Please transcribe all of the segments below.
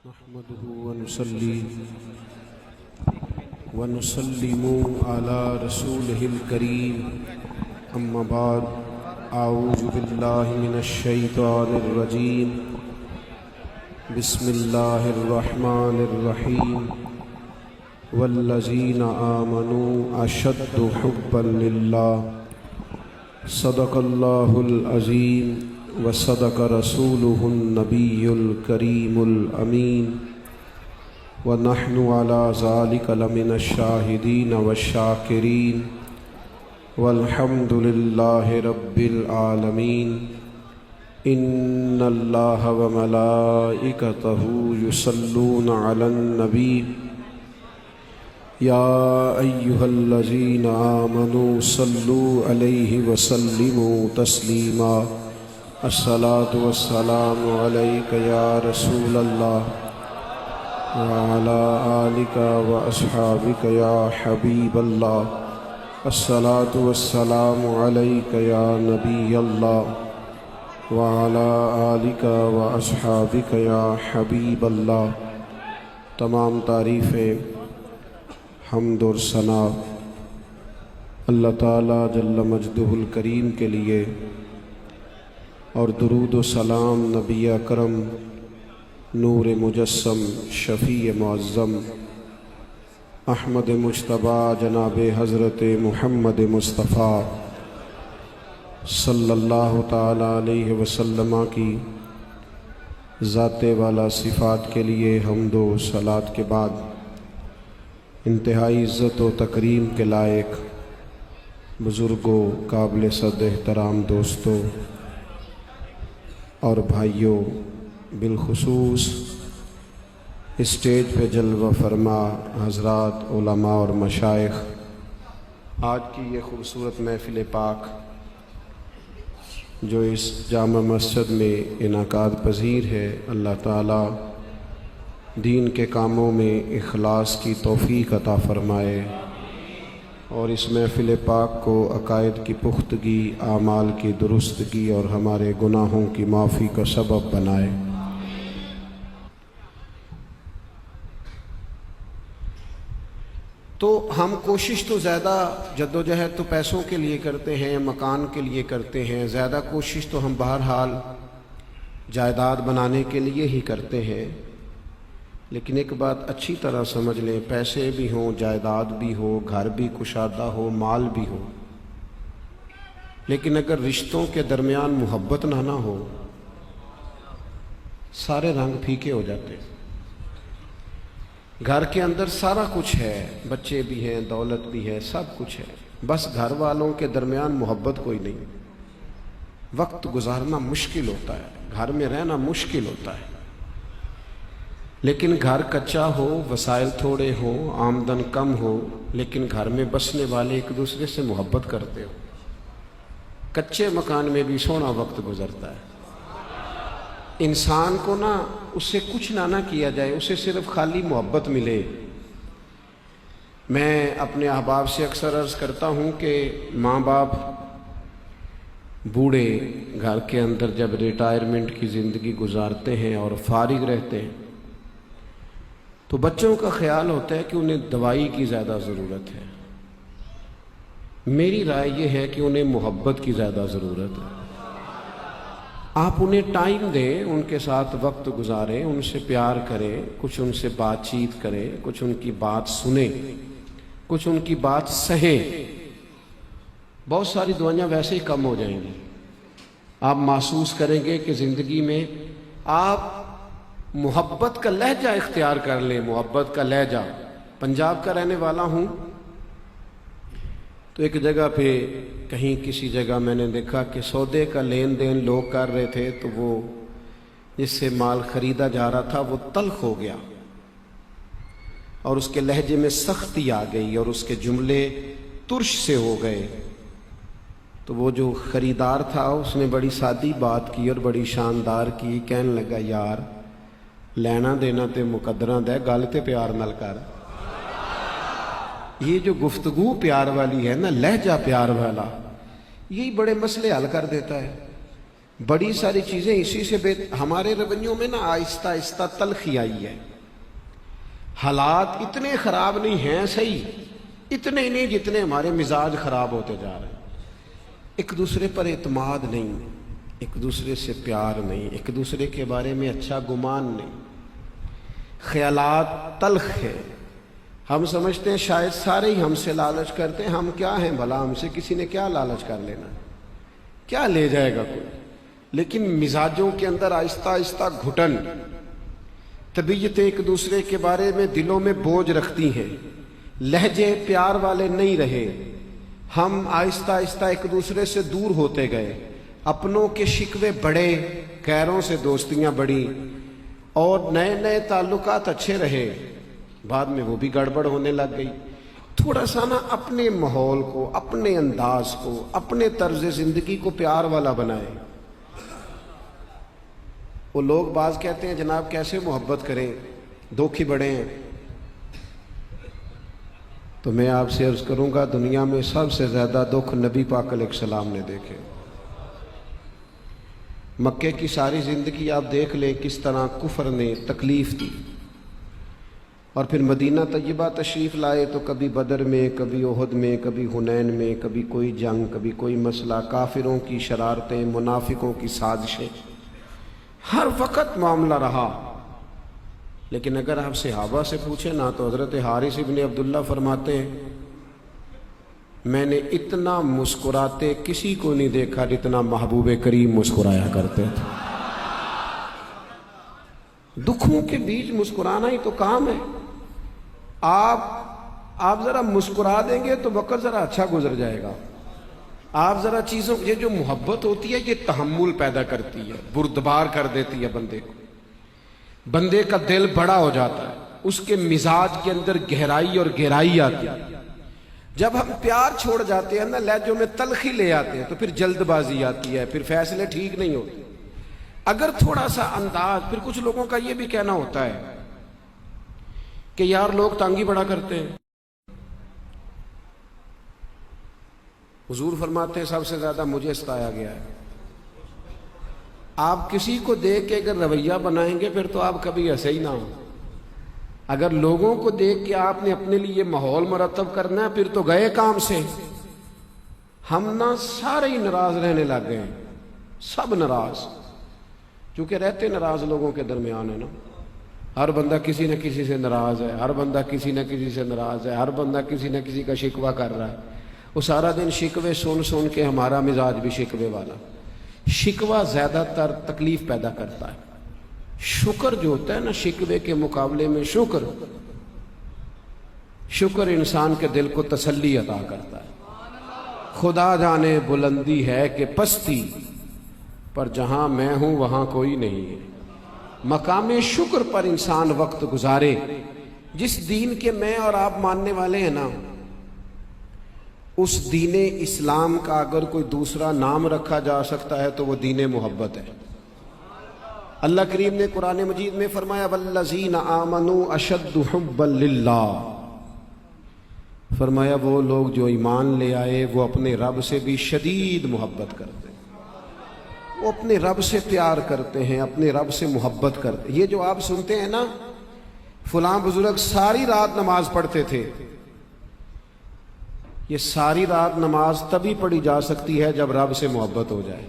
نحمده ونصلي ونسلم على رسوله الكريم أما بعد أعوذ بالله من الشيطان الرجيم بسم الله الرحمن الرحيم والذين آمنوا أشد حبا لله صدق الله العظيم وصدق رسوله النبي الكريم الأمين ونحن على ذلك لمن الشاهدين والشاكرين والحمد لله رب العالمين إن الله وملائكته يصلون على النبي يا أيها الذين آمنوا صلوا عليه وسلموا تسليما الصلاة والسلام عليك يا رسول الله وعلى آلك وأصحابك يا حبيب الله الصلاة والسلام عليك يا نبي الله وعلى آلك وأصحابك يا حبيب الله۔ تمام تعریفیں، حمد اور ثنا اللہ تعالیٰ جل مجدہ الکریم کے لیے، اور درود و سلام نبی اکرم نور مجسم شفیع معظم احمد مجتبیٰ جناب حضرت محمد مصطفیٰ صلی اللہ تعالیٰ علیہ وسلم کی ذات والا صفات کے لیے حمد و صلات کے بعد انتہائی عزت و تکریم کے لائق بزرگوں، قابل صد احترام دوستوں اور بھائیوں، بالخصوص اسٹیج پہ جلوہ فرما حضرات علماء اور مشائخ، آج کی یہ خوبصورت محفل پاک جو اس جامع مسجد میں انعقاد پذیر ہے، اللہ تعالیٰ دین کے کاموں میں اخلاص کی توفیق عطا فرمائے اور اس محفل پاک کو عقائد کی پختگی، اعمال کی درستگی اور ہمارے گناہوں کی معافی کا سبب بنائے۔ تو ہم کوشش تو زیادہ جدوجہد تو پیسوں کے لیے کرتے ہیں، مکان کے لیے کرتے ہیں، زیادہ کوشش تو ہم بہرحال جائیداد بنانے کے لیے ہی کرتے ہیں، لیکن ایک بات اچھی طرح سمجھ لیں، پیسے بھی ہوں، جائیداد بھی ہو، گھر بھی کشادہ ہو، مال بھی ہو، لیکن اگر رشتوں کے درمیان محبت نہ ہو، سارے رنگ پھیکے ہو جاتے ہیں۔ گھر کے اندر سارا کچھ ہے، بچے بھی ہیں، دولت بھی ہے، سب کچھ ہے، بس گھر والوں کے درمیان محبت کوئی نہیں، وقت گزارنا مشکل ہوتا ہے، گھر میں رہنا مشکل ہوتا ہے۔ لیکن گھر کچا ہو، وسائل تھوڑے ہوں، آمدن کم ہو، لیکن گھر میں بسنے والے ایک دوسرے سے محبت کرتے ہو، کچے مکان میں بھی سونا وقت گزرتا ہے۔ انسان کو اس سے کچھ نہ کیا جائے، اسے صرف خالی محبت ملے۔ میں اپنے احباب سے اکثر عرض کرتا ہوں کہ ماں باپ بوڑھے گھر کے اندر جب ریٹائرمنٹ کی زندگی گزارتے ہیں اور فارغ رہتے ہیں تو بچوں کا خیال ہوتا ہے کہ انہیں دوائی کی زیادہ ضرورت ہے۔ میری رائے یہ ہے کہ انہیں محبت کی زیادہ ضرورت ہے۔ آپ انہیں ٹائم دیں، ان کے ساتھ وقت گزاریں، ان سے پیار کریں، کچھ ان سے بات چیت کریں، کچھ ان کی بات سنیں، کچھ ان کی بات سہیں، بہت ساری دوائیاں ویسے ہی کم ہو جائیں گی۔ آپ محسوس کریں گے کہ زندگی میں آپ محبت کا لہجہ اختیار کر لیں۔ محبت کا لہجہ، پنجاب کا رہنے والا ہوں، تو ایک جگہ پہ کہیں کسی جگہ میں نے دیکھا کہ سودے کا لین دین لوگ کر رہے تھے، تو وہ جس سے مال خریدا جا رہا تھا وہ تلخ ہو گیا اور اس کے لہجے میں سختی آ گئی اور اس کے جملے ترش سے ہو گئے۔ تو وہ جو خریدار تھا اس نے بڑی سادی بات کی اور بڑی شاندار کی، کہنے لگا یار لینا دینا تے مقدراں دے، گل تے پیار نال کر۔ یہ جو گفتگو پیار والی ہے نا، لہجہ پیار والا، یہی بڑے مسئلے حل کر دیتا ہے۔ بڑی ساری چیزیں اسی سے ہمارے رویوں میں نا آہستہ آہستہ تلخی آئی ہے. حالات اتنے خراب نہیں ہیں صحیح، اتنے نہیں جتنے ہمارے مزاج خراب ہوتے جا رہے ہیں. ایک دوسرے پر اعتماد نہیں، ایک دوسرے سے پیار نہیں، ایک دوسرے کے بارے میں اچھا گمان نہیں، خیالات تلخ ہے. ہم سمجھتے ہیں شاید سارے ہی ہم سے لالچ کرتے ہیں. ہم کیا ہیں بھلا؟ ہم سے کسی نے کیا لالچ کر لینا، کیا لے جائے گا کوئی؟ لیکن مزاجوں کے اندر آہستہ آہستہ گھٹن، طبیعتیں ایک دوسرے کے بارے میں دلوں میں بوجھ رکھتی ہیں، لہجے پیار والے نہیں رہے. ہم آہستہ آہستہ ایک دوسرے سے دور ہوتے گئے، اپنوں کے شکوے بڑھے، غیروں سے دوستیاں بڑھی، اور نئے نئے تعلقات اچھے رہے، بعد میں وہ بھی گڑبڑ ہونے لگ گئی. تھوڑا سا نا اپنے ماحول کو، اپنے انداز کو، اپنے طرز زندگی کو پیار والا بنائے. وہ لوگ بعض کہتے ہیں جناب کیسے محبت کریں، دکھ ہی بڑے ہیں. تو میں آپ سے عرض کروں گا دنیا میں سب سے زیادہ دکھ نبی پاک علیہ السلام نے دیکھے. مکے کی ساری زندگی آپ دیکھ لیں کس طرح کفر نے تکلیف دی، اور پھر مدینہ طیبہ تشریف لائے تو کبھی بدر میں، کبھی احد میں، کبھی حنین میں، کبھی کوئی جنگ، کبھی کوئی مسئلہ، کافروں کی شرارتیں، منافقوں کی سازشیں، ہر وقت معاملہ رہا. لیکن اگر آپ صحابہ سے پوچھیں نا تو حضرت حارث ابن عبداللہ فرماتے ہیں میں نے اتنا مسکراتے کسی کو نہیں دیکھا جتنا محبوب کریم مسکرایا کرتے تھے. دکھوں کے بیچ مسکرانا ہی تو کام ہے. آپ ذرا مسکرا دیں گے تو وقت ذرا اچھا گزر جائے گا. آپ ذرا چیزوں، یہ جو محبت ہوتی ہے یہ تحمل پیدا کرتی ہے، بردبار کر دیتی ہے بندے کو. بندے کا دل بڑا ہو جاتا ہے، اس کے مزاج کے اندر گہرائی اور گہرائی آتی ہے. جب ہم پیار چھوڑ جاتے ہیں نا، لہجوں میں تلخی لے آتے ہیں، تو پھر جلد بازی آتی ہے، پھر فیصلے ٹھیک نہیں ہوتے. اگر تھوڑا سا انداز، پھر کچھ لوگوں کا یہ بھی کہنا ہوتا ہے کہ یار لوگ تنگ ہی بڑا کرتے ہیں. حضور فرماتے ہیں سب سے زیادہ مجھے ستایا گیا ہے. آپ کسی کو دیکھ کے اگر رویہ بنائیں گے پھر تو آپ کبھی ایسے ہی نہ ہو. اگر لوگوں کو دیکھ کے آپ نے اپنے لیے ماحول مرتب کرنا ہے پھر تو گئے کام سے. ہم نا سارے ہی ناراض رہنے لگ گئے ہیں، سب ناراض، کیونکہ رہتے ناراض لوگوں کے درمیان ہے نا. ہر بندہ کسی نہ کسی سے ناراض ہے، ہر بندہ کسی نہ کسی سے ناراض ہے، ہر بندہ کسی نہ کسی کا شکوہ کر رہا ہے. وہ سارا دن شکوے سن سن کے ہمارا مزاج بھی شکوے والا. شکوہ زیادہ تر تکلیف پیدا کرتا ہے. شکر جو ہوتا ہے نا، شکوے کے مقابلے میں شکر انسان کے دل کو تسلی عطا کرتا ہے. خدا جانے بلندی ہے کہ پستی، پر جہاں میں ہوں وہاں کوئی نہیں ہے. مقام شکر پر انسان وقت گزارے. جس دین کے میں اور آپ ماننے والے ہیں نا، اس دین اسلام کا اگر کوئی دوسرا نام رکھا جا سکتا ہے تو وہ دین محبت ہے. اللہ کریم نے قرآن مجید میں فرمایا والذین آمنوا اشد حبا للہ، فرمایا وہ لوگ جو ایمان لے آئے وہ اپنے رب سے بھی شدید محبت کرتے ہیں. وہ اپنے رب سے پیار کرتے ہیں، اپنے رب سے محبت کرتے ہیں. یہ جو آپ سنتے ہیں نا فلاں بزرگ ساری رات نماز پڑھتے تھے، یہ ساری رات نماز تبھی پڑھی جا سکتی ہے جب رب سے محبت ہو جائے.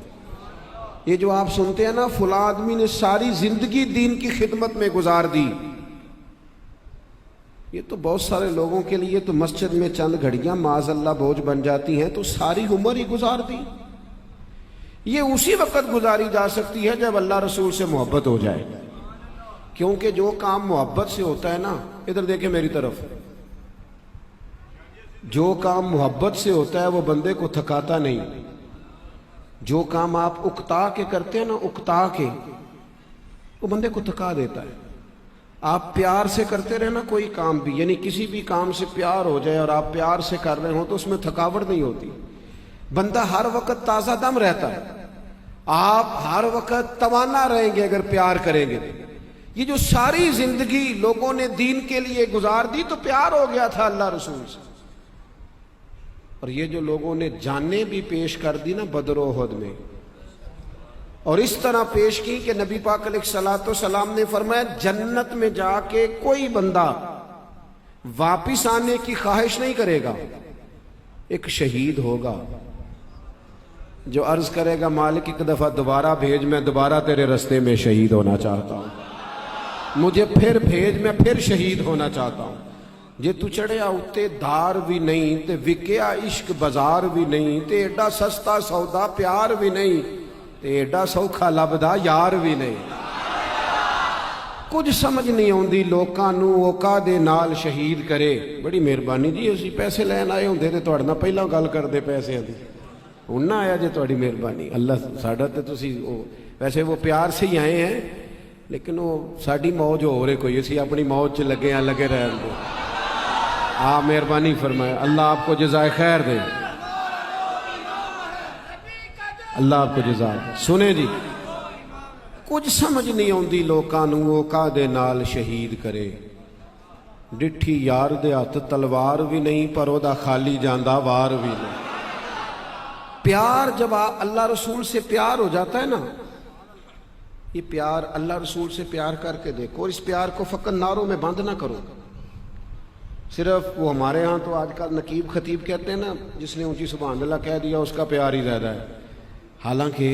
یہ جو آپ سنتے ہیں نا فلاں آدمی نے ساری زندگی دین کی خدمت میں گزار دی، یہ تو بہت سارے لوگوں کے لیے تو مسجد میں چند گھڑیاں معاذ اللہ بوجھ بن جاتی ہیں، تو ساری عمر ہی گزار دی. یہ اسی وقت گزاری جا سکتی ہے جب اللہ رسول سے محبت ہو جائے. کیونکہ جو کام محبت سے ہوتا ہے نا، ادھر دیکھیں میری طرف، جو کام محبت سے ہوتا ہے وہ بندے کو تھکاتا نہیں. جو کام آپ اکتا کے کرتے ہیں نا، اکتا کے، وہ بندے کو تھکا دیتا ہے. آپ پیار سے کرتے رہے نا کوئی کام بھی، یعنی کسی بھی کام سے پیار ہو جائے اور آپ پیار سے کر رہے ہوں تو اس میں تھکاوٹ نہیں ہوتی. بندہ ہر وقت تازہ دم رہتا ہے. آپ ہر وقت توانا رہیں گے اگر پیار کریں گے. یہ جو ساری زندگی لوگوں نے دین کے لیے گزار دی تو پیار ہو گیا تھا اللہ رسول سے. اور یہ جو لوگوں نے جانیں بھی پیش کر دی نا بدر و احد میں، اور اس طرح پیش کی کہ نبی پاک علیہ الصلوۃ والسلام نے فرمایا جنت میں جا کے کوئی بندہ واپس آنے کی خواہش نہیں کرے گا، ایک شہید ہوگا جو عرض کرے گا مالک ایک دفعہ دوبارہ بھیج، میں دوبارہ تیرے رستے میں شہید ہونا چاہتا ہوں، مجھے پھر بھیج، میں پھر شہید ہونا چاہتا ہوں۔ جے تو چڑھیا اتے دار بھی نہیں تے وکیا عشق بازار بھی نہیں تے ایڈا سستا سودا پیار بھی نہیں تے ایڈا سوکھا لبدا یار بھی نہیں۔ کچھ سمجھ نہیں آندی لوکاں نو اوقا دے نال شہید کرے۔ بڑی مہربانی جی، اسی پیسے لین آئے ہوندے تے تہاڈے نال پہلا گل کردے پیسے دی، ہن نہ آیا جے تہاڈی مہربانی۔ اللہ ساڈا تے تسی ویسے وہ پیار سے ہی آئے ہیں، لیکن وہ ساڈی موج ہو رہے کوئی، اسی اپنی موج چ لگے ہیں، لگے رہن دو۔ آپ مہربانی فرمائے، اللہ آپ کو جزائے خیر دے، اللہ آپ کو جزائے۔ سنیں جی، کچھ سمجھ نہیں آندی لوکاں نو اوقا دے نال شہید کرے، ڈٹھی یار دے ہاتھ تلوار بھی نہیں پر او دا خالی جاندا وار بھی نہیں۔ پیار جب اللہ رسول سے پیار ہو جاتا ہے نا، یہ پیار اللہ رسول سے پیار کر کے دیکھو، اور اس پیار کو فقط نعروں میں بند نہ کرو۔ صرف وہ ہمارے ہاں تو آج کل نقیب خطیب کہتے ہیں نا، جس نے اونچی سبحان اللہ کہہ دیا اس کا پیار ہی زیادہ ہے، حالانکہ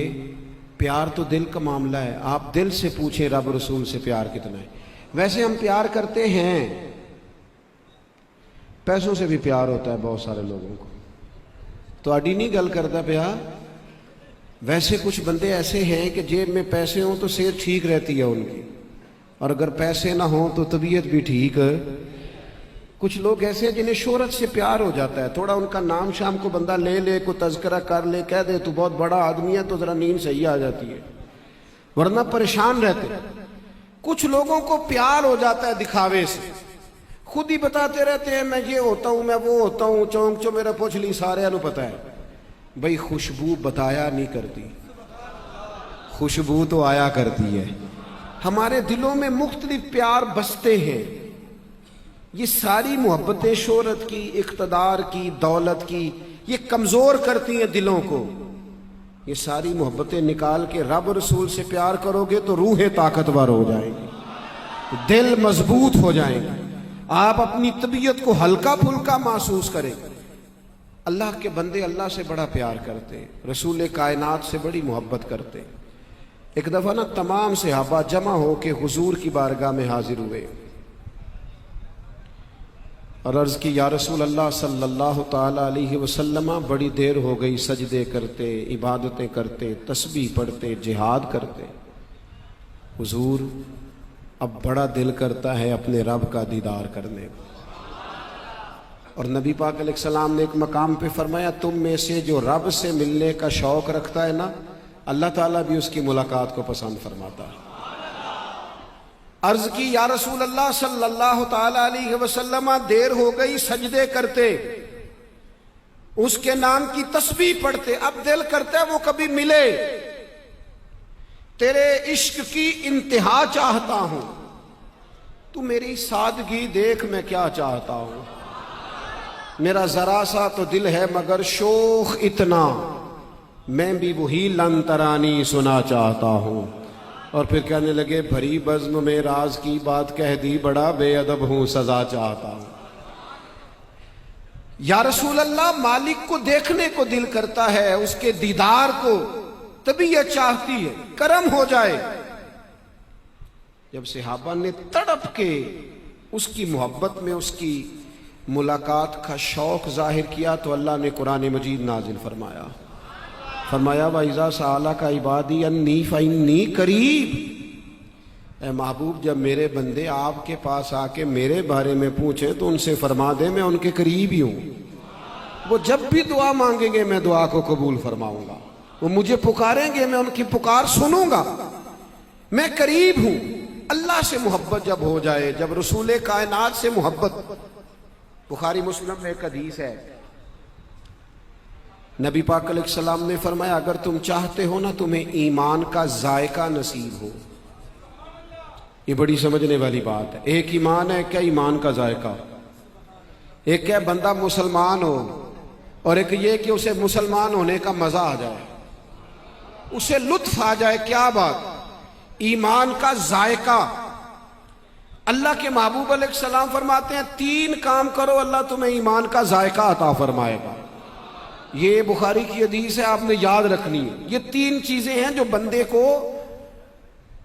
پیار تو دل کا معاملہ ہے۔ آپ دل سے پوچھیں رب رسول سے پیار کتنا ہے۔ ویسے ہم پیار کرتے ہیں، پیسوں سے بھی پیار ہوتا ہے بہت سارے لوگوں کو، تو اڈی نہیں گل کرتا پیا۔ ویسے کچھ بندے ایسے ہیں کہ جیب میں پیسے ہوں تو صحت ٹھیک رہتی ہے ان کی، اور اگر پیسے نہ ہوں تو طبیعت بھی ٹھیک ہے۔ کچھ لوگ ایسے ہیں جنہیں شہرت سے پیار ہو جاتا ہے، تھوڑا ان کا نام شام کو بندہ لے لے، کو تذکرہ کر لے، کہہ دے تو بہت بڑا آدمی ہے، تو ذرا نیند صحیح آ جاتی ہے، ورنہ پریشان رہتے۔ کچھ لوگوں کو پیار ہو جاتا ہے دکھاوے سے، خود ہی بتاتے رہتے ہیں میں یہ ہوتا ہوں، میں وہ ہوتا ہوں، چونک چو میرا پوچھ لی، سارے انہوں پتہ ہے۔ بھئی خوشبو بتایا نہیں کرتی، خوشبو تو آیا کرتی ہے۔ ہمارے دلوں میں مختلف پیار بستے ہیں، یہ ساری محبتیں شہرت کی، اقتدار کی، دولت کی، یہ کمزور کرتی ہیں دلوں کو۔ یہ ساری محبتیں نکال کے رب رسول سے پیار کرو گے تو روحیں طاقتور ہو جائیں گی، دل مضبوط ہو جائیں گے، آپ اپنی طبیعت کو ہلکا پھلکا محسوس کریں۔ اللہ کے بندے اللہ سے بڑا پیار کرتے، رسول کائنات سے بڑی محبت کرتے۔ ایک دفعہ نا تمام صحابہ جمع ہو کے حضور کی بارگاہ میں حاضر ہوئے اور عرض کی یا رسول اللہ صلی اللہ تعالی علیہ وسلم، بڑی دیر ہو گئی سجدے کرتے، عبادتیں کرتے، تسبیح پڑھتے، جہاد کرتے، حضور اب بڑا دل کرتا ہے اپنے رب کا دیدار کرنے کو۔ اور نبی پاک علیہ السلام نے ایک مقام پہ فرمایا تم میں سے جو رب سے ملنے کا شوق رکھتا ہے نا، اللہ تعالیٰ بھی اس کی ملاقات کو پسند فرماتا ہے۔ عرض کی یا رسول اللہ صلی اللہ تعالی علیہ وسلم، دیر ہو گئی سجدے کرتے، اس کے نام کی تسبیح پڑھتے، اب دل کرتا ہے وہ کبھی ملے، تیرے عشق کی انتہا چاہتا ہوں، تو میری سادگی دیکھ میں کیا چاہتا ہوں، میرا ذرا سا تو دل ہے مگر شوخ اتنا، میں بھی وہی لن ترانی سنا چاہتا ہوں۔ اور پھر کہنے لگے بھری بزم میں راز کی بات کہہ دی، بڑا بے ادب ہوں سزا چاہتا ہوں۔ یا رسول اللہ مالک کو دیکھنے کو دل کرتا ہے، اس کے دیدار کو طبیعت چاہتی ہے، کرم ہو جائے۔ جب صحابہ نے تڑپ کے اس کی محبت میں اس کی ملاقات کا شوق ظاہر کیا تو اللہ نے قرآن مجید نازل فرمایا، فرمایا وَإِذَا سَأَلَكَ عِبَادِي أَنِّي فَإِنِّي قَرِيبٌ، اے محبوب جب میرے بندے آپ کے پاس آ کے میرے بارے میں پوچھیں تو ان سے فرما دے میں ان کے قریب ہی ہوں، وہ جب بھی دعا مانگیں گے میں دعا کو قبول فرماؤں گا، وہ مجھے پکاریں گے میں ان کی پکار سنوں گا، میں قریب ہوں۔ اللہ سے محبت جب ہو جائے، جب رسول کائنات سے محبت، بخاری مسلم میں ایک حدیث ہے، نبی پاک علیہ السلام نے فرمایا اگر تم چاہتے ہو نا تمہیں ایمان کا ذائقہ نصیب ہو، یہ بڑی سمجھنے والی بات ہے۔ ایک ایمان ہے، کیا ایمان کا ذائقہ، ایک ہے بندہ مسلمان ہو، اور ایک یہ کہ اسے مسلمان ہونے کا مزہ آ جائے۔ اسے لطف آ جائے. کیا بات, ایمان کا ذائقہ. اللہ کے محبوب علیہ السلام فرماتے ہیں 3 کام کرو اللہ تمہیں ایمان کا ذائقہ عطا فرمائے گا. یہ بخاری کی حدیث ہے, آپ نے یاد رکھنی ہے. یہ 3 چیزیں ہیں جو بندے کو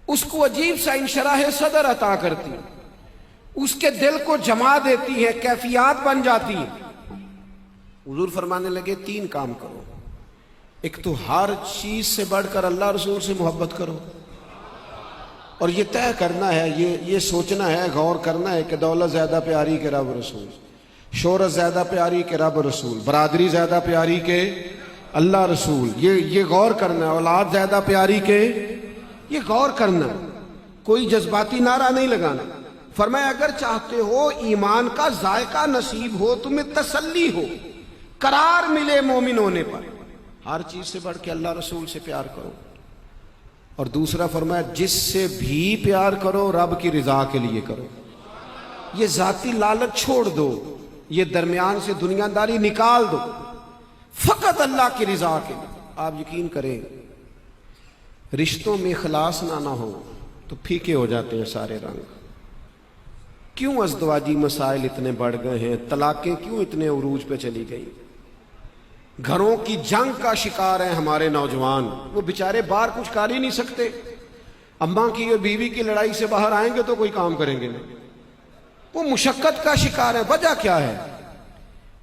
اس کو عجیب سا انشراح صدر عطا کرتی ہیں, اس کے دل کو جما دیتی ہے, کیفیات بن جاتی ہیں. حضور فرمانے لگے 3 کام کرو. ایک تو ہر چیز سے بڑھ کر اللہ رسول سے محبت کرو, اور یہ طے کرنا ہے, یہ سوچنا ہے, غور کرنا ہے کہ دولت زیادہ پیاری کہ رب رسول, شہرت زیادہ پیاری کہ رب رسول, برادری زیادہ پیاری کہ اللہ رسول. یہ غور کرنا ہے. اولاد زیادہ پیاری کہ, یہ غور کرنا ہے. کوئی جذباتی نعرہ نہیں لگانا. فرمایا اگر چاہتے ہو ایمان کا ذائقہ نصیب ہو, تمہیں تسلی ہو, قرار ملے مومن ہونے پر, ہر چیز سے بڑھ کے اللہ رسول سے پیار کرو. اور دوسرا فرمایا جس سے بھی پیار کرو رب کی رضا کے لیے کرو. یہ ذاتی لالچ چھوڑ دو, یہ درمیان سے دنیا داری نکال دو, فقط اللہ کی رضا کے لیے. آپ یقین کریں رشتوں میں اخلاص نہ ہو تو پھیکے ہو جاتے ہیں سارے رنگ. کیوں ازدواجی مسائل اتنے بڑھ گئے ہیں, طلاقیں کیوں اتنے عروج پہ چلی گئی, گھروں کی جنگ کا شکار ہیں ہمارے نوجوان. وہ بیچارے باہر کچھ کر ہی نہیں سکتے. اماں کی اور بیوی کی لڑائی سے باہر آئیں گے تو کوئی کام کریں گے نہیں, وہ مشقت کا شکار ہے. وجہ کیا ہے؟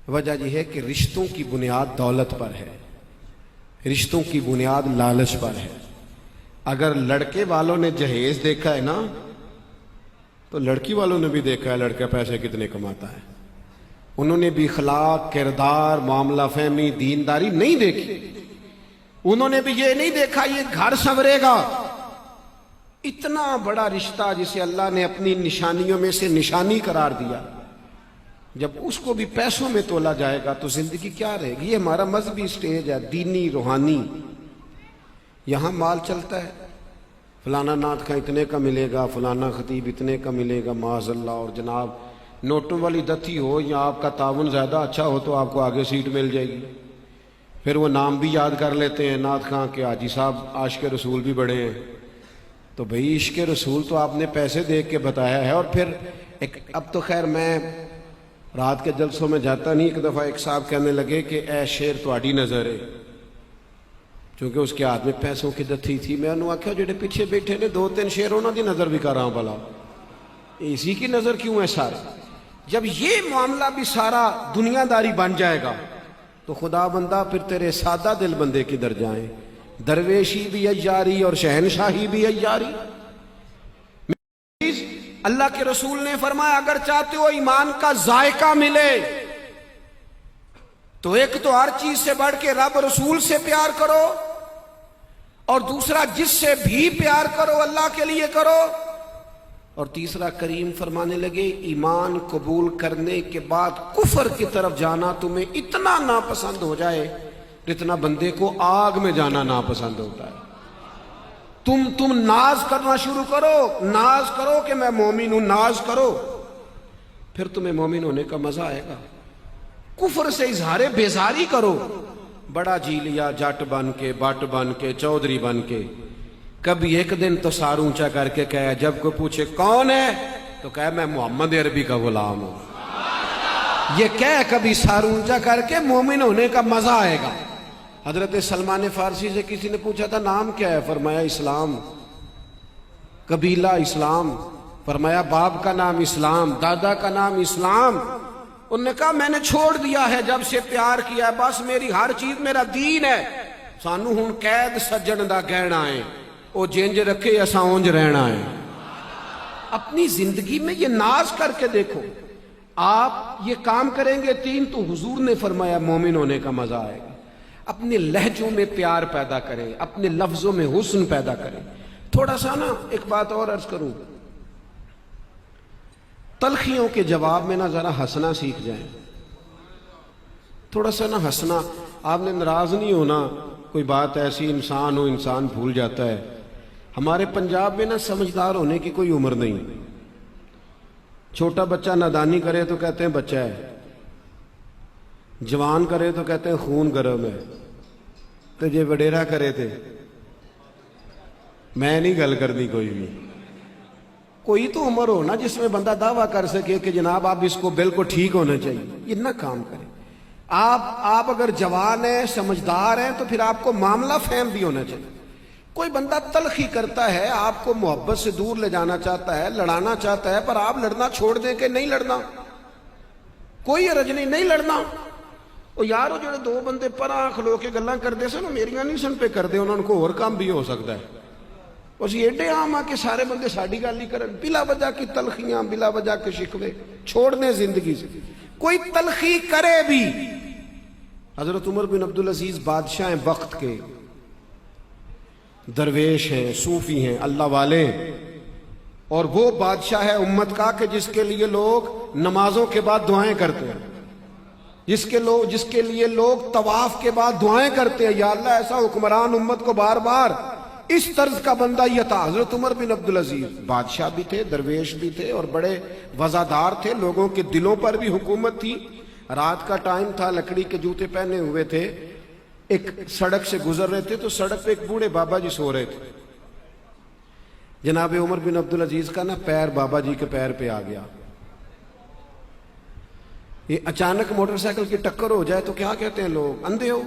وجہ یہ ہے کہ رشتوں کی بنیاد دولت پر ہے, رشتوں کی بنیاد لالچ پر ہے. اگر لڑکے والوں نے جہیز دیکھا ہے نا تو لڑکی والوں نے بھی دیکھا ہے لڑکا پیسے کتنے کماتا ہے. انہوں نے بھی اخلاق, کردار, معاملہ فہمی, دینداری نہیں دیکھی. انہوں نے بھی یہ نہیں دیکھا یہ گھر سنورے گا. اتنا بڑا رشتہ جسے اللہ نے اپنی نشانیوں میں سے نشانی قرار دیا, جب اس کو بھی پیسوں میں تولا جائے گا تو زندگی کیا رہے گی؟ یہ ہمارا مذہبی سٹیج ہے, دینی, روحانی. یہاں مال چلتا ہے, فلانا نعت خواں اتنے کا ملے گا, فلانا خطیب اتنے کا ملے گا, معاذ اللہ. اور جناب نوٹوں والی دتی ہو یا آپ کا تعاون زیادہ اچھا ہو تو آپ کو آگے سیٹ مل جائے گی. پھر وہ نام بھی یاد کر لیتے ہیں نعت خواں کے حاجی صاحب عاشق رسول بھی بڑے ہیں. تو بھئی عشق رسول تو آپ نے پیسے دیکھ کے بتایا ہے. اور پھر اب تو خیر میں رات کے جلسوں میں جاتا نہیں. ایک دفعہ ایک صاحب کہنے لگے کہ اے شیر تہاڈی نظر ہے, چونکہ اس کے ہاتھ میں پیسوں کی دتی تھی. میں انہوں آکھیا جڑے پیچھے بیٹھے نے 2-3 شیر انہوں دی نظر بھی کر رہا ہوں بھلا, اسی کی نظر کیوں ہے سارا؟ جب یہ معاملہ بھی سارا دنیا داری بن جائے گا تو خدا بندہ پھر تیرے سادہ دل بندے کدھر جائیں؟ درویشی بھی عیاری اور شہنشاہی بھی عیاری. اللہ کے رسول نے فرمایا اگر چاہتے ہو ایمان کا ذائقہ ملے تو ایک تو ہر چیز سے بڑھ کے رب رسول سے پیار کرو, اور دوسرا جس سے بھی پیار کرو اللہ کے لیے کرو, اور تیسرا کریم فرمانے لگے ایمان قبول کرنے کے بعد کفر کی طرف جانا تمہیں اتنا ناپسند ہو جائے جتنا بندے کو آگ میں جانا ناپسند ہوتا ہے. تم ناز کرنا شروع کرو, ناز کرو کہ میں مومن ہوں, ناز کرو, پھر تمہیں مومن ہونے کا مزہ آئے گا. کفر سے اظہار بیزاری کرو, بڑا جی لیا جٹ بن کے, بٹ بن کے, چودھری بن کے. کبھی ایک دن تو سار اونچا کر کے کہے, جب کوئی پوچھے کون ہے تو کہے میں محمد عربی کا غلام ہوں. یہ کہے کبھی سار اونچا کر کے, مومن ہونے کا مزہ آئے گا. حضرت سلمان فارسی سے کسی نے پوچھا تھا نام کیا ہے؟ فرمایا اسلام. قبیلہ اسلام. فرمایا باپ کا نام اسلام, دادا کا نام اسلام. انہوں نے کہا میں نے چھوڑ دیا ہے جب سے پیار کیا ہے, بس میری ہر چیز میرا دین ہے. سانو ہن قید سجن دا گہنا ہے, او جنج رکھے اساں اونج رہنا ہے. اپنی زندگی میں یہ ناز کر کے دیکھو. آپ یہ کام کریں گے 3 تو حضور نے فرمایا مومن ہونے کا مزہ آئے گا. اپنے لہجوں میں پیار پیدا کریں, اپنے لفظوں میں حسن پیدا کریں. تھوڑا سا نا ایک بات اور عرض کروں, تلخیوں کے جواب میں نا ذرا ہنسنا سیکھ جائیں. تھوڑا سا نا ہنسنا. آپ نے ناراض نہیں ہونا, کوئی بات ایسی انسان ہو انسان بھول جاتا ہے. ہمارے پنجاب میں نا سمجھدار ہونے کی کوئی عمر نہیں. چھوٹا بچہ نادانی کرے تو کہتے ہیں بچہ ہے, جوان کرے تو کہتے ہیں خون گرم ہے, تو یہ وڈیرا کرے تھے میں نہیں گل کرنی کوئی بھی. کوئی تو عمر ہو نا جس میں بندہ دعویٰ کر سکے کہ جناب آپ اس کو بالکل ٹھیک ہونا چاہیے. یہ نہ کام کریں. آپ اگر جوان ہیں سمجھدار ہیں تو پھر آپ کو معاملہ فہم بھی ہونا چاہیے. کوئی بندہ تلخی کرتا ہے، آپ کو محبت سے دور لے جانا چاہتا ہے، لڑانا چاہتا ہے، پر آپ لڑنا چھوڑ دیں کہ نہیں لڑنا، کوئی حرج نہیں لڑنا. وہ یار وہ جڑے دو بندے پراں کھلو کے گلاں کردے سن میریاں نہیں سن پہ کردے، انہوں کو اور کام بھی ہو سکتا ہے. اسی ایڈے عام آ کہ سارے بندے ساڈی گل ہی کرن، بلا وجہ کی تلخیاں، بلا وجہ کے شکوے چھوڑ دیں زندگی سے. کوئی تلخی کرے بھی. حضرت عمر بن عبدالعزیز بادشاہ ہیں وقت کے، درویش ہیں، صوفی ہیں، اللہ والے، اور وہ بادشاہ ہے امت کا کہ جس کے لیے لوگ نمازوں کے بعد دعائیں کرتے ہیں، جس کے لیے لوگ طواف کے بعد دعائیں کرتے ہیں، یا اللہ ایسا حکمران امت کو بار بار. اس طرز کا بندہ یہ تھا حضرت عمر بن عبدالعزیز. بادشاہ بھی تھے، درویش بھی تھے، اور بڑے وزادار تھے، لوگوں کے دلوں پر بھی حکومت تھی. رات کا ٹائم تھا، لکڑی کے جوتے پہنے ہوئے تھے، ایک سڑک سے گزر رہے تھے تو سڑک پہ ایک بوڑھے بابا جی سو رہے تھے. جناب عمر بن عبدالعزیز کا نا پیر بابا جی کے پیر پہ آ گیا. یہ اچانک موٹر سائیکل کی ٹکر ہو جائے تو کیا کہتے ہیں لوگ؟ اندھے ہو.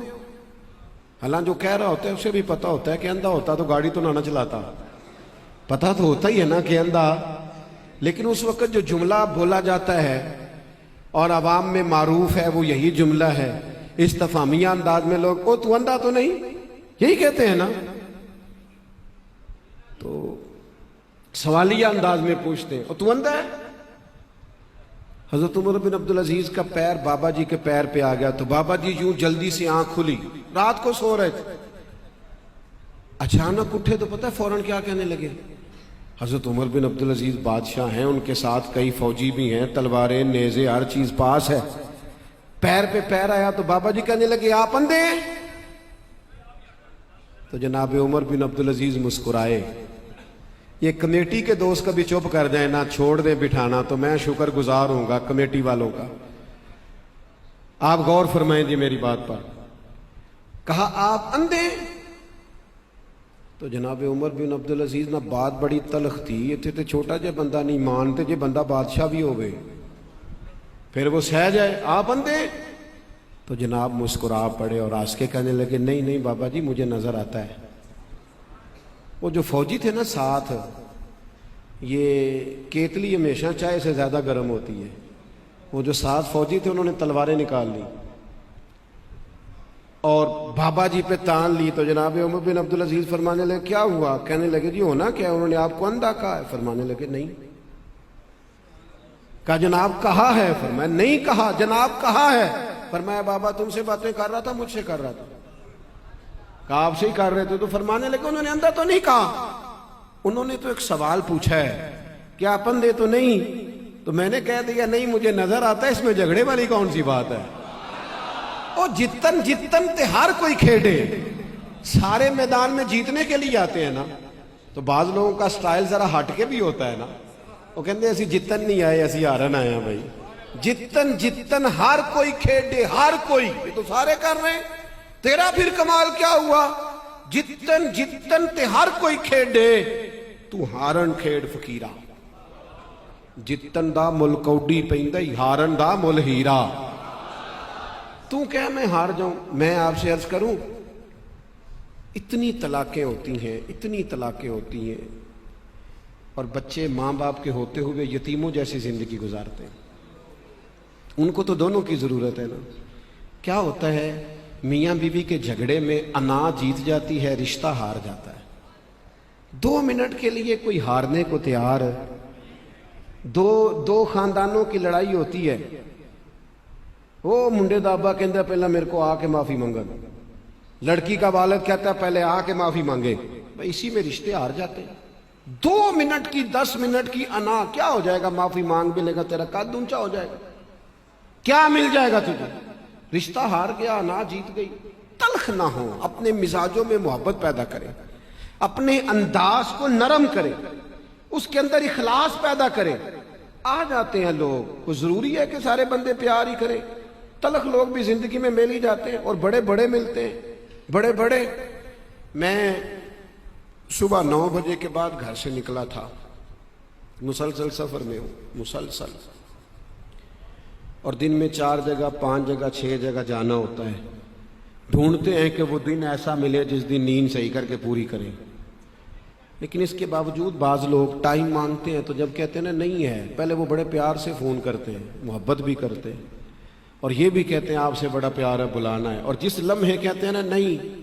حالانکہ جو کہہ رہا ہوتا ہے اسے بھی پتا ہوتا ہے کہ اندھا ہوتا تو گاڑی تو نہ چلاتا، پتا تو ہوتا ہی ہے نا کہ اندھا. لیکن اس وقت جو جملہ بولا جاتا ہے اور عوام میں معروف ہے وہ یہی جملہ ہے. استفہامیہ انداز میں لوگ او تو اندھا تو نہیں، یہی کہتے ہیں نا. تو سوالیہ انداز میں پوچھتے ہیں او تو اندھا ہے. حضرت عمر بن عبدالعزیز کا پیر بابا جی کے پیر پہ آ گیا تو بابا جی یوں جلدی سے آنکھ کھلی، رات کو سو رہے تھے، اچانک اٹھے تو پتہ فوراً کیا کہنے لگے؟ حضرت عمر بن عبدالعزیز بادشاہ ہیں، ان کے ساتھ کئی فوجی بھی ہیں، تلواریں، نیزے، ہر چیز پاس ہے. پیر پہ پیر آیا تو بابا جی کہنے لگے آپ اندھے ہیں؟ تو جناب عمر بن عبدالعزیز مسکرائے. یہ کمیٹی کے دوست کبھی چپ کر جائیں نہ چھوڑ دیں بٹھانا تو میں شکر گزار ہوں گا کمیٹی والوں کا. آپ غور فرمائیں جی میری بات پر. کہا آپ اندھے؟ تو جناب عمر بن عبدالعزیز نہ بات بڑی تلخ تھی، یہ تھے چھوٹا جے بندہ نہیں مانتے جے بندہ بادشاہ بھی ہو گئے پھر وہ سہ جائے آپ اندھے. تو جناب مسکرا پڑے اور ہنس کے کہنے لگے نہیں بابا جی مجھے نظر آتا ہے. وہ جو فوجی تھے نا ساتھ، یہ کیتلی ہمیشہ چائے سے زیادہ گرم ہوتی ہے، وہ جو ساتھ فوجی تھے انہوں نے تلواریں نکال لی اور بابا جی پہ تان لی. تو جناب عمر بن عبدالعزیز فرمانے لگے کیا ہوا؟ کہنے لگے جی ہونا کیا؟ انہوں نے آپ کو اندھا کہا ہے؟ فرمانے لگے نہیں. کہا جناب کہا ہے؟ فرمایا نہیں کہا جناب کہا ہے. فرمایا بابا تم سے باتیں کر رہا تھا مجھ سے کر رہا تھا؟ کہا آپ سے ہی کر رہے تھے. تو فرمانے لگے انہوں نے اندھا تو نہیں کہا، انہوں نے تو ایک سوال پوچھا ہے کہ آپ اندھے تو نہیں؟ تو میں نے کہہ دیا نہیں مجھے نظر آتا ہے، اس میں جھگڑے والی کون سی بات ہے؟ او جتن تے ہر کوئی کھیڑے، سارے میدان میں جیتنے کے لیے آتے ہیں نا. تو بعض لوگوں کا سٹائل ذرا ہٹ کے بھی ہوتا ہے نا، وہ کہتے ہیں اسی جتن نہیں آئے اسی ہارن آئے ہیں. بھائی جتن ہر کوئی کھیڑے، ہر کوئی، یہ تو سارے کر رہے ہیں. تیرا پھر کمال کیا ہوا؟ جتن تے ہر کوئی کھیڑے تو ہارن کھیڑ فقیرا. جتن دا مل کوڈی پیندا ہارن دا مل ہیرا. تو کہہ میں ہار جاؤں؟ میں آپ سے عرض کروں اتنی طلاقیں ہوتی ہیں اور بچے ماں باپ کے ہوتے ہوئے یتیموں جیسی زندگی گزارتے ہیں. ان کو تو دونوں کی ضرورت ہے نا. کیا ہوتا ہے میاں بیوی کے جھگڑے میں انا جیت جاتی ہے، رشتہ ہار جاتا ہے. 2 منٹ کے لیے کوئی ہارنے کو تیار ہے. دو خاندانوں کی لڑائی ہوتی ہے، وہ منڈے دا ابا کہتا پہلے میرے کو آ کے معافی مانگا، لڑکی کا والد کہتا ہے پہلے آ کے معافی مانگے. بھائی اسی میں رشتے ہار جاتے ہیں. 2 منٹ کی 10 منٹ کی انا کیا ہو جائے گا؟ معافی مانگ بھی لے گا، تیرا قد اونچا ہو جائے گا، کیا مل جائے گا تجھے؟ رشتہ ہار گیا، انا جیت گئی. تلخ نہ ہو، اپنے مزاجوں میں محبت پیدا کرے، اپنے انداز کو نرم کرے، اس کے اندر اخلاص پیدا کرے. آ جاتے ہیں لوگ، کوئی ضروری ہے کہ سارے بندے پیار ہی کریں؟ تلخ لوگ بھی زندگی میں مل ہی جاتے ہیں اور بڑے بڑے ملتے ہیں. بڑے. میں صبح 9 بجے کے بعد گھر سے نکلا تھا، مسلسل سفر میں ہوں، مسلسل، اور دن میں 4 جگہ 5 جگہ 6 جگہ جانا ہوتا ہے۔ ڈھونڈتے ہیں کہ وہ دن ایسا ملے جس دن نیند صحیح کر کے پوری کریں، لیکن اس کے باوجود بعض لوگ ٹائم مانگتے ہیں، تو جب کہتے ہیں نا نہیں ہے، پہلے وہ بڑے پیار سے فون کرتے ہیں، محبت بھی کرتے ہیں، اور یہ بھی کہتے ہیں آپ سے بڑا پیار ہے، بلانا ہے، اور جس لمحے کہتے ہیں نا نہیں،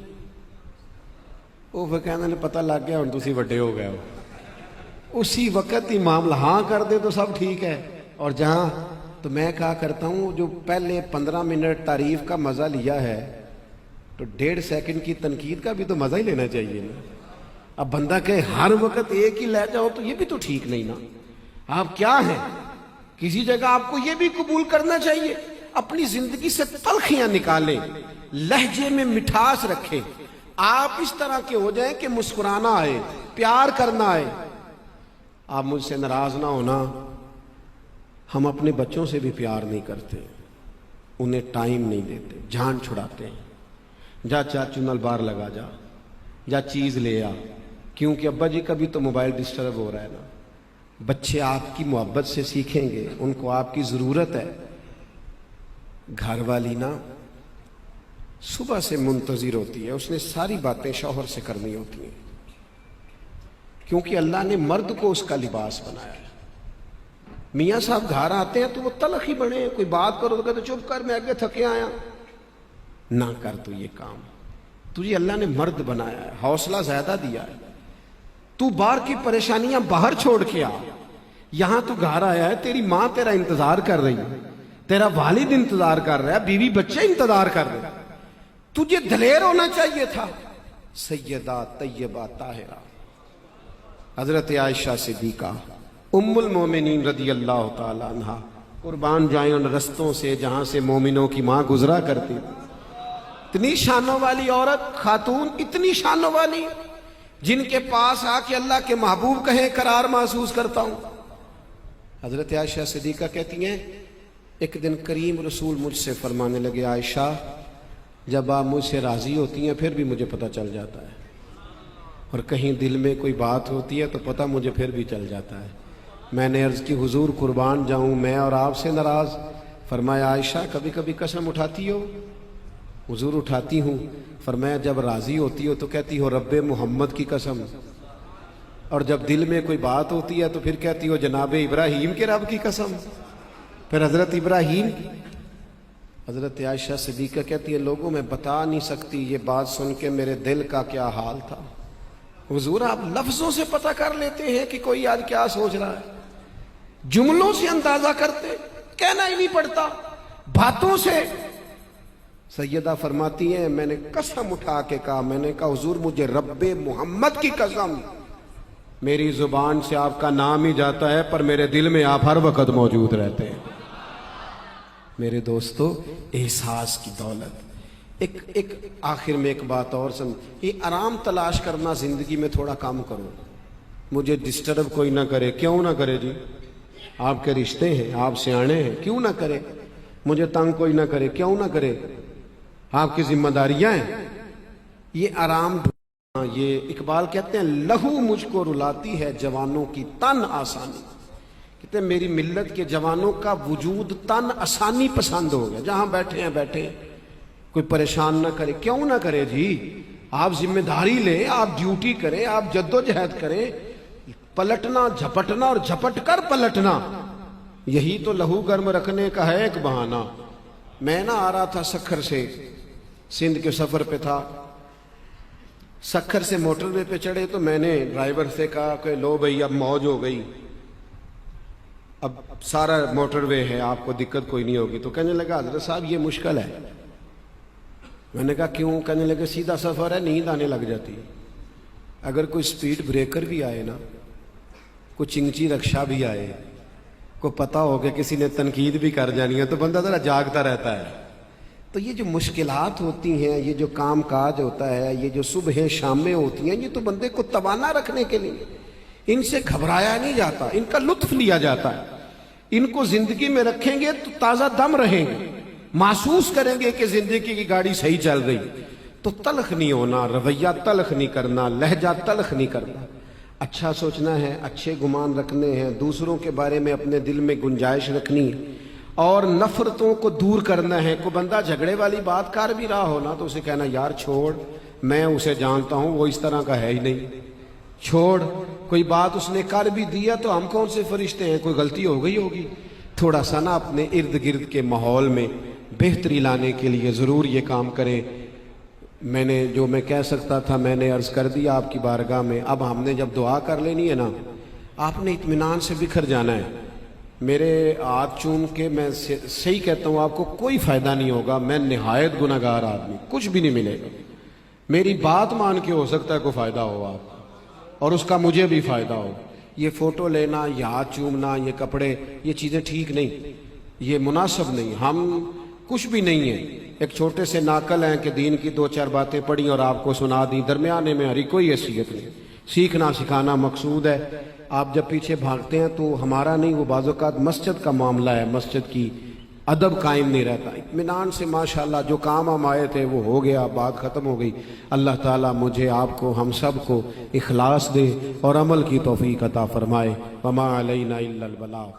وہ کہنے پتہ لگ گیا ہوں تسی وڈے ہو گئے ہو، اسی وقت ہی معاملہ ہاں کر دے تو سب ٹھیک ہے۔ اور جہاں تو میں کہا کرتا ہوں جو پہلے 15 منٹ تعریف کا مزہ لیا ہے تو 1.5 سیکنڈ کی تنقید کا بھی تو مزہ ہی لینا چاہیے نا۔ اب بندہ کہ ہر وقت ایک ہی لے جاؤ تو یہ بھی تو ٹھیک نہیں نا۔ آپ کیا ہیں، کسی جگہ آپ کو یہ بھی قبول کرنا چاہیے، اپنی زندگی سے تلخیاں نکالیں، لہجے میں مٹھاس رکھیں، آپ اس طرح کے ہو جائیں کہ مسکرانا آئے، پیار کرنا آئے۔ آپ مجھ سے ناراض نہ ہونا، ہم اپنے بچوں سے بھی پیار نہیں کرتے، انہیں ٹائم نہیں دیتے، جان چھڑاتے ہیں، جا چاچو نال باہر لگا جا چیز لے آ، کیونکہ ابا جی کبھی تو موبائل ڈسٹرب ہو رہا ہے نا۔ بچے آپ کی محبت سے سیکھیں گے، ان کو آپ کی ضرورت ہے۔ گھر والی نا صبح سے منتظر ہوتی ہے، اس نے ساری باتیں شوہر سے کرنی ہوتی ہیں، کیونکہ اللہ نے مرد کو اس کا لباس بنایا ہے۔ میاں صاحب گھر آتے ہیں تو وہ تلخ ہی بنے، کوئی بات کرو تو کہتے چپ کر میں آگے تھکے آیا، نہ کر تو یہ کام، تجھے اللہ نے مرد بنایا ہے، حوصلہ زیادہ دیا ہے، تو باہر کی پریشانیاں باہر چھوڑ کے آ، یہاں تو گھر آیا ہے، تیری ماں تیرا انتظار کر رہی ہے، تیرا والد انتظار کر رہا ہے، بیوی بچے انتظار کر رہے ہیں، تجھے دلیر ہونا چاہیے تھا۔ سیدہ طیبہ طاہرہ حضرت عائشہ صدیقہ ام المومنین رضی اللہ تعالی عنہ، قربان جائیں ان رستوں سے جہاں سے مومنوں کی ماں گزرا کرتی، اتنی شانوں والی عورت، خاتون اتنی شانوں والی، جن کے پاس آ کے اللہ کے محبوب کہیں قرار محسوس کرتا ہوں۔ حضرت عائشہ صدیقہ کہتی ہیں ایک دن کریم رسول مجھ سے فرمانے لگے، عائشہ جب آپ مجھ سے راضی ہوتی ہیں پھر بھی مجھے پتہ چل جاتا ہے، اور کہیں دل میں کوئی بات ہوتی ہے تو پتہ مجھے پھر بھی چل جاتا ہے۔ میں نے عرض کی حضور قربان جاؤں میں اور آپ سے ناراض؟ فرمایا عائشہ کبھی کبھی قسم اٹھاتی ہو؟ حضور اٹھاتی ہوں۔ فرمایا جب راضی ہوتی ہو تو کہتی ہو رب محمد کی قسم، اور جب دل میں کوئی بات ہوتی ہے تو پھر کہتی ہو جناب ابراہیم کے رب کی قسم۔ پھر حضرت ابراہیم، حضرت عائشہ صدیقہ کہتی ہے لوگوں میں بتا نہیں سکتی یہ بات سن کے میرے دل کا کیا حال تھا۔ حضور آپ لفظوں سے پتہ کر لیتے ہیں کہ کوئی آج کیا سوچ رہا ہے، جملوں سے اندازہ کرتے، کہنا ہی نہیں پڑتا، باتوں سے۔ سیدہ فرماتی ہیں میں نے قسم اٹھا کے کہا، میں نے کہا حضور مجھے رب محمد کی قسم، میری زبان سے آپ کا نام ہی جاتا ہے پر میرے دل میں آپ ہر وقت موجود رہتے ہیں۔ میرے دوستو احساس کی دولت۔ ایک آخر میں ایک بات اور سمجھ، یہ آرام تلاش کرنا زندگی میں تھوڑا کم کرو، مجھے ڈسٹرب کوئی نہ کرے، کیوں نہ کرے جی، آپ کے رشتے ہیں، آپ سیانے ہیں، کیوں نہ کرے، مجھے تنگ کوئی نہ کرے، کیوں نہ کرے، آپ کی ذمہ داریاں ہیں۔ یہ آرام ڈھونڈنا، یہ اقبال کہتے ہیں لہو مجھ کو رلاتی ہے جوانوں کی تن آسانی، کہتے ہیں میری ملت کے جوانوں کا وجود تن آسانی پسند ہو گیا، جہاں بیٹھے ہیں بیٹھے، کوئی پریشان نہ کرے، کیوں نہ کرے جی، آپ ذمہ داری لیں، آپ ڈیوٹی کریں، آپ جدوجہد کریں، پلٹنا جھپٹنا اور جھپٹ کر پلٹنا، یہی تو لہو گرم رکھنے کا ہے ایک بہانہ۔ میں نہ آ رہا تھا سکھر سے، سندھ کے سفر پہ تھا، سکھر سے موٹر وے پہ چڑھے تو میں نے ڈرائیور سے کہا کہ لو بھئی اب موج ہو گئی، اب سارا موٹر وے ہے، آپ کو دقت کوئی نہیں ہوگی۔ تو کہنے لگا حضرت صاحب یہ مشکل ہے۔ میں نے کہا کیوں؟ کہنے لگے سیدھا سفر ہے، نیند آنے لگ جاتی ہے، اگر کوئی سپیڈ بریکر بھی آئے نا، کوئی چنگچی رکشہ بھی آئے، کو پتہ ہو کہ کسی نے تنقید بھی کر جانی ہے تو بندہ ذرا جاگتا رہتا ہے۔ تو یہ جو مشکلات ہوتی ہیں، یہ جو کام کاج ہوتا ہے، یہ جو صبح شامیں ہوتی ہیں، یہ تو بندے کو توانا رکھنے کے لیے، ان سے گھبرایا نہیں جاتا، ان کا لطف لیا جاتا ہے، ان کو زندگی میں رکھیں گے تو تازہ دم رہیں گے، محسوس کریں گے کہ زندگی کی گاڑی صحیح چل رہی۔ تو تلخ نہیں ہونا، رویہ تلخ نہیں کرنا، لہجہ تلخ نہیں کرنا، اچھا سوچنا ہے، اچھے گمان رکھنے ہیں، دوسروں کے بارے میں اپنے دل میں گنجائش رکھنی ہے اور نفرتوں کو دور کرنا ہے۔ کوئی بندہ جھگڑے والی بات کر بھی رہا ہو نا تو اسے کہنا یار چھوڑ، میں اسے جانتا ہوں، وہ اس طرح کا ہے ہی نہیں، چھوڑ۔ کوئی بات اس نے کر بھی دیا تو ہم کون سے فرشتے ہیں، کوئی غلطی ہو گئی ہوگی۔ تھوڑا سا نا اپنے ارد گرد کے ماحول میں بہتری لانے کے لیے ضرور یہ کام کریں۔ میں نے جو میں کہہ سکتا تھا میں نے عرض کر دیا آپ کی بارگاہ میں۔ اب ہم نے جب دعا کر لینی ہے نا، آپ نے اطمینان سے بکھر جانا ہے۔ میرے ہاتھ چوم کے میں صحیح کہتا ہوں، آپ کو کوئی فائدہ نہیں ہوگا، میں نہایت گناہگار آدمی، کچھ بھی نہیں ملے گا۔ میری بات مان کے ہو سکتا ہے کوئی فائدہ ہو آپ کو، اور اس کا مجھے بھی فائدہ ہو۔ یہ فوٹو لینا، یہ ہاتھ چومنا، یہ کپڑے، یہ چیزیں ٹھیک نہیں، یہ مناسب نہیں۔ ہم کچھ بھی نہیں ہیں، ایک چھوٹے سے ناقل ہیں کہ دین کی 2-4 باتیں پڑھی اور آپ کو سنا دی، درمیانے میں ہری کوئی حیثیت نہیں۔ سیکھنا سکھانا مقصود ہے۔ آپ جب پیچھے بھاگتے ہیں تو ہمارا نہیں، وہ بعض اوقات مسجد کا معاملہ ہے، مسجد کی ادب قائم نہیں رہتا۔ اطمینان سے ماشاءاللہ جو کام ہم آئے تھے وہ ہو گیا، بات ختم ہو گئی۔ اللہ تعالیٰ مجھے، آپ کو، ہم سب کو اخلاص دے اور عمل کی توفیق عطا فرمائے۔ وما علینا الا البلاغ۔